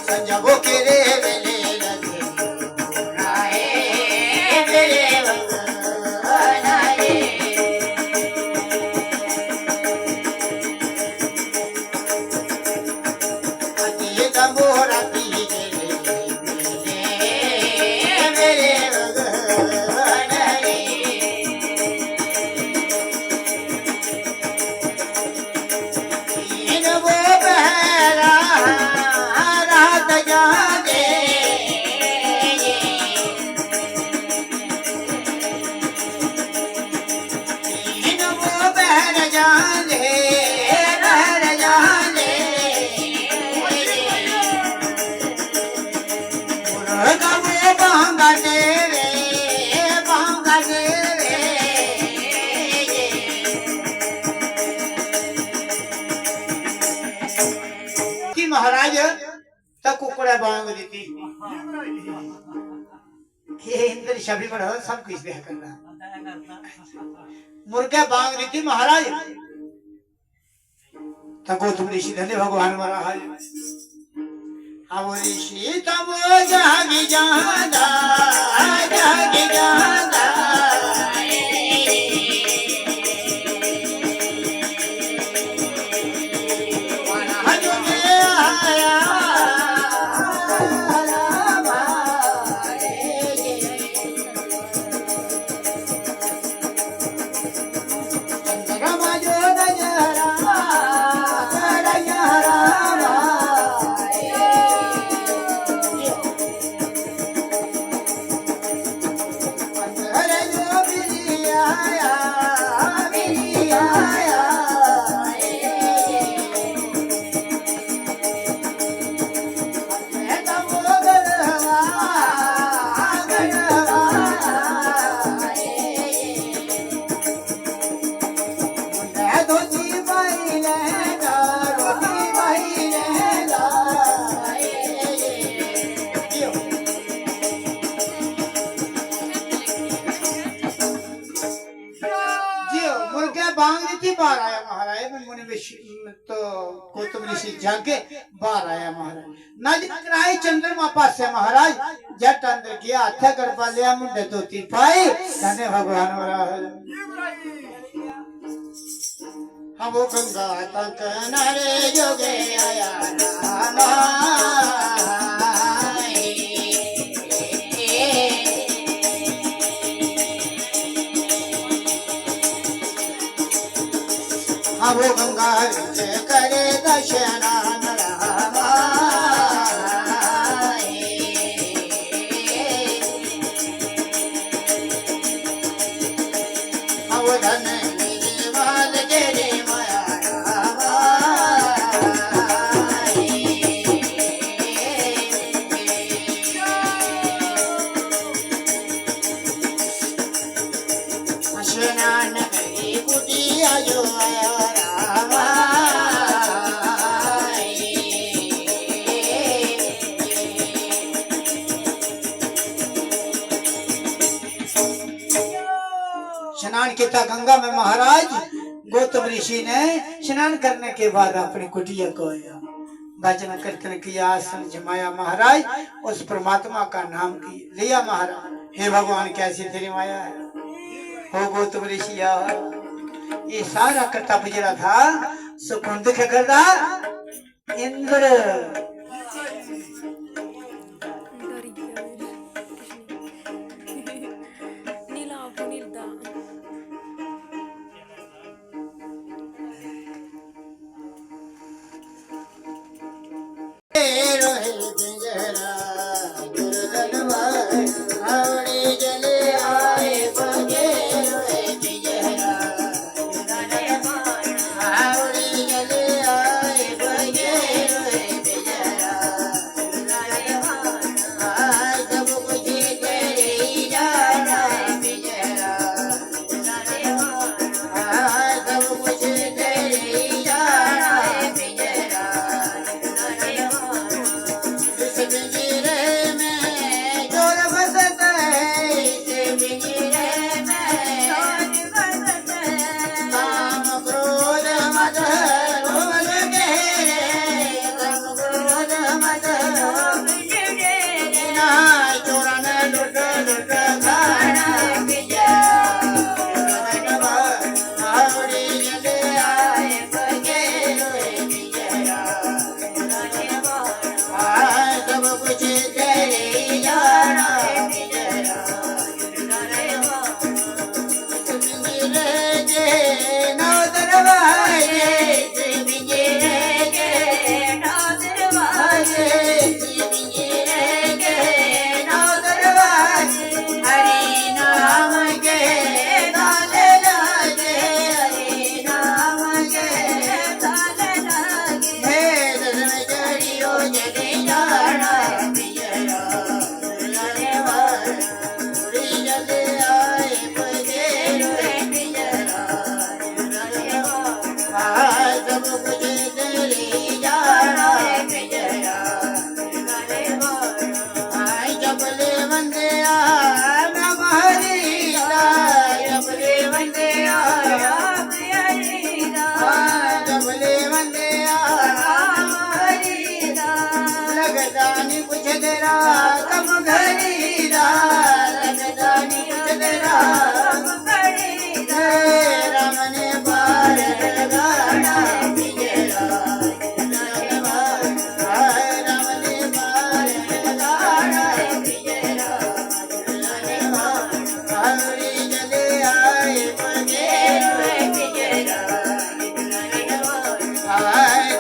संजगो के रे वेले लगे राए मेरे भगवानाए अति तमोरा पीरे मेरे भगवानाए इन वो बहरा रात जागे इन वो बहर जाने बहर जाने मुर्गा वो बांगा तेरे कि महाराज तक कुकड़ा बांग देती ये इंद्र शबरी पर सब कुछ देख करना मुर्गा बांग देती महाराज तको तुम ऋषि धन्य भगवान महाराज अब ऋषि तब जागी जाना जागी जाना बाहर आया महाराज मैं मुनि तो गौतम ऋषि जाके बाहर आया महाराज नदी कराए चंद्रमा पास से महाराज जट अंदर गया हत्या कर पा लिया मुंडे तो ती पाई धन्य भगवान महाराज हम वो गंगा तक नरे जोगे आया रामा अब गंगा करे दशना अब धन वाल तेरे माया स्नान करी कुटिया जो आया स्नान किया गंगा में महाराज गौतम ऋषि ने स्नान करने के बाद अपनी कुटिया को आया भजन कीर्तन किया आसन जमाया महाराज उस परमात्मा का नाम लिया महाराज हे भगवान कैसी तेरी माया है हो गौतम ऋषि ये सारा करता बजरा था सुकुंद के करदा इंद्र तेरा कम घड़ी दा रंगदानी तेरा कम घड़ी दा राम ने बार लगाना पिंजरा राम ने बार लगाना पिंजरा हरी जले आए पगेरो पिंजरा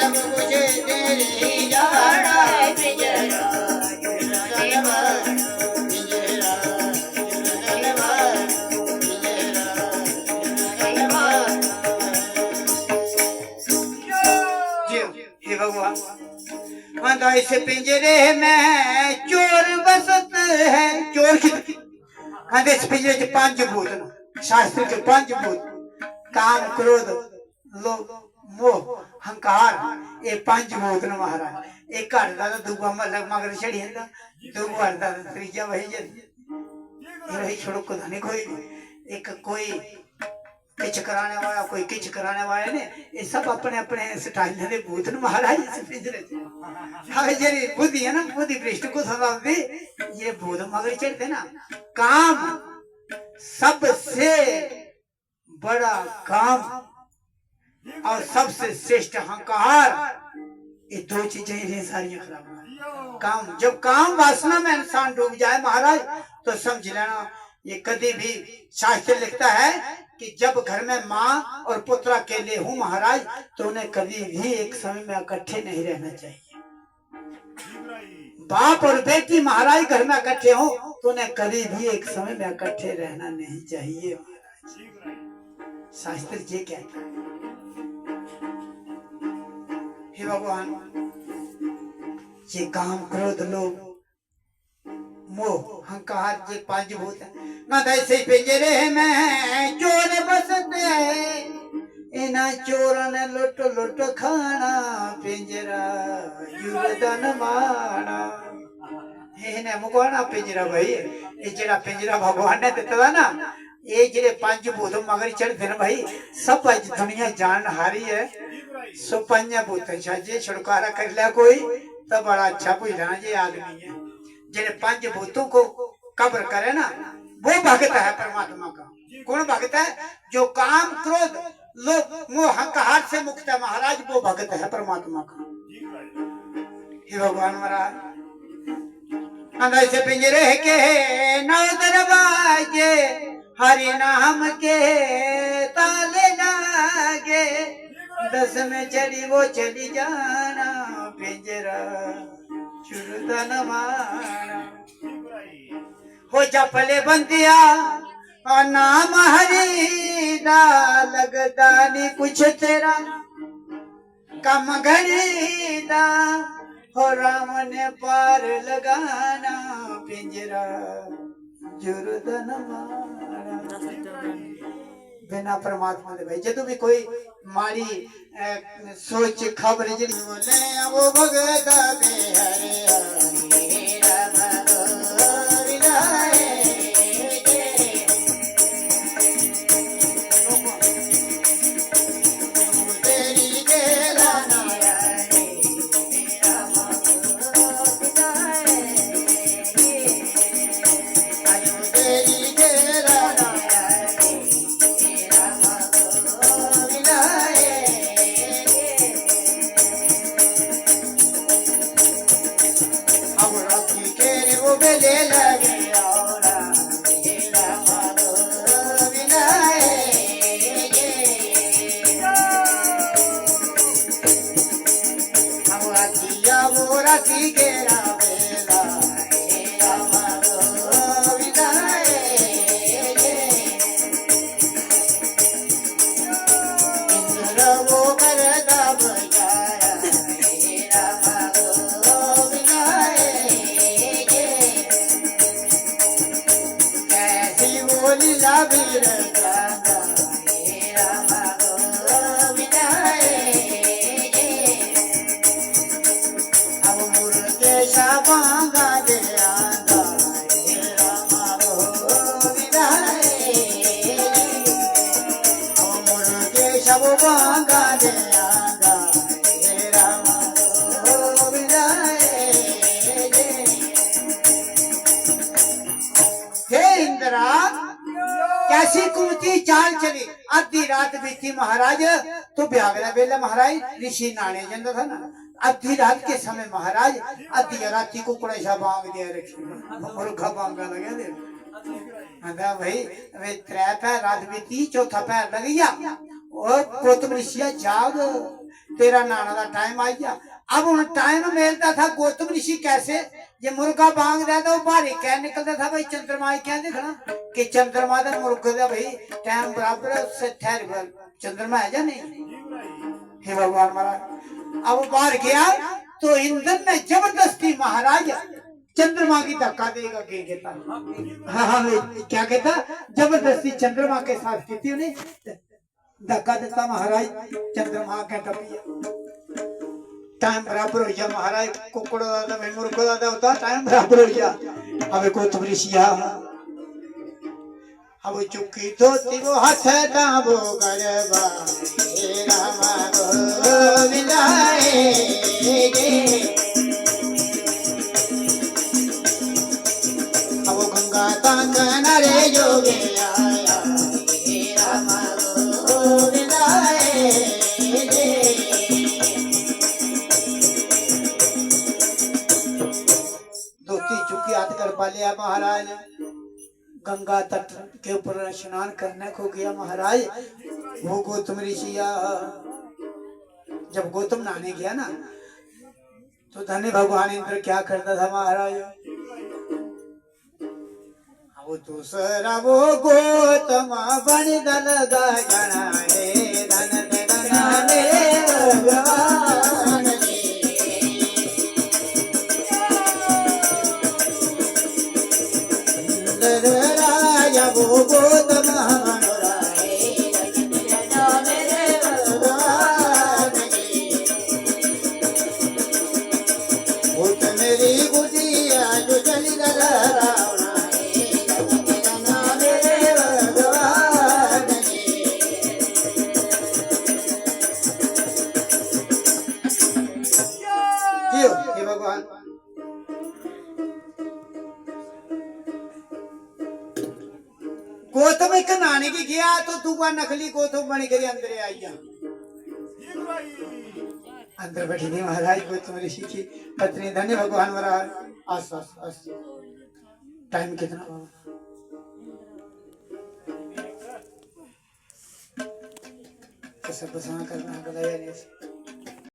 सब कुछ तेरी जाना पिंजरा भगवान ऐसे पिंजरे में चोर बसत है चोर की इस पिंजरे के 5 भूत शास्त्र के 5 भूत काम क्रोध लोभ मोह हंकार ये 5 भूत न महाराज एक घर दा दूआ मगर छड़ी जंदा दो घर दा त्रीजा वही जंदा यही छोड़ो को नहीं कोई एक कोई किच कराने वाला कोई किच कराने वाले ने ये सब अपने अपने स्टाइल दे भूत न महाराज इस पिंजरे हां जेरी बुद्धि है ना बुद्धि भ्रष्ट को सदावती ये भूत मगर चढ़ते ना काम सबसे बड़ा काम और सबसे श्रेष्ठ अहंकार ये 2 चीजें ये सारी खराब काम जब काम वासना में इंसान डूब जाए महाराज तो समझ लेना ये कभी भी शास्त्र लिखता है कि जब घर में माँ और पुत्र अकेले हूँ महाराज तो उन्हें कभी भी एक समय में इकट्ठे नहीं रहना चाहिए बाप और बेटी महाराज घर में इकट्ठे हो तो उन्हें कभी भी एक समय में इकट्ठे रहना नहीं चाहिए महाराज शास्त्र ये कहता है हे भगवान ये काम क्रोध लोभ मोह हंकार ये 5 भूत है ना ऐसे पिंजरे में चोर बसते है इना चोरों ने लुट लुट खाना पिंजरा युवदन माना इन्हें मुकाना पिंजरा भाई ये जेड़ा पिंजरा भगवान ने दिता ना ये जेड़े 5 भूत मगर चढ़ते ना भाई सब आज दुनिया जान हारी है सो 5 भूत जे छुटकारा कर लिया कोई तो बड़ा अच्छा पूछना ये आदमी है जेड़े 5 भूतों को कब्र करे ना वो भक्त है परमात्मा का कौन भक्त है जो काम क्रोध लोभ मोह हंकार से मुक्त है महाराज वो भक्त है परमात्मा का हे भगवान महाराज अंदर से पिंजरे के 9 दरवाजे हरि नाम के ताले लागे 10 में चली वो चली जाना पिंजरा चुरदन माना हो चपले बंदिया और नाम हरी दा लगदा नहीं कुछ तेरा कम घड़ी दा हो राम ने पार लगाना पिंजरा जुर्दन माना बिना परमात्मा दे भाई जदों भी कोई माड़ी सोच खबर जी बोले वो भगत बेहरे ऐसी कुमती चाल चली आधी रात बीती महाराज तो ब्यागरा बेला महाराज ऋषि नाने जाता था ना आधी रात के समय महाराज आधी राती को कुड़ा बांग दिया रखी मुर्गा बांगा लगे दे भाई वे त्रै पैर रात बीती चौथा पैर लग गया और गौतम ऋषि जाग तेरा नाना का टाइम आ गया अब उन टाइम मिलता था गौतम ऋषि कैसे ये मुर्गा बांग रहा था वो बाहर क्या निकलता था भाई चंद्रमा क्या देखना कि चंद्रमा का मुर्गा था भाई टाइम बराबर उससे ठहर चंद्रमा है या नहीं हे भगवान महाराज अब बाहर गया तो इंद्र ने जबरदस्ती महाराज चंद्रमा की धक्का देगा के कहता हाँ क्या कहता जबरदस्ती चंद्रमा के साथ की उन्हें धक्का देता महाराज चंद्रमा के टपिया टाइम बराबर हो गया महाराज कुकड़ दादा में मुर्गा दादा होता टाइम बराबर हो गया अब गौतम ऋषिया अब चुकी धोती वो हाथ दाबो गरबा राम गोविंदाए अब गंगा ता किनारे जोगे आया राम गोविंदाए चुकी हाथ कर पा लिया महाराज गंगा तट के ऊपर स्नान करने को गया महाराज वो गौतम ऋषिया जब गौतम नहाने गया ना तो धन्य भगवान इंद्र क्या करता था महाराज वो दूसरा वो गौतम बन दल गणाए धन धन भगवान राजा वो गौतम मेरी बुद्धिया जो चली भगवान गौतम एक नहाने की गया तो दूसरा नकली गौतम बन कर अंदर आई अंदर बैठी थी महाराज गौतम ऋषि की पत्नी धन्य भगवान महाराज आस आस आस टाइम कितना सब बसा करना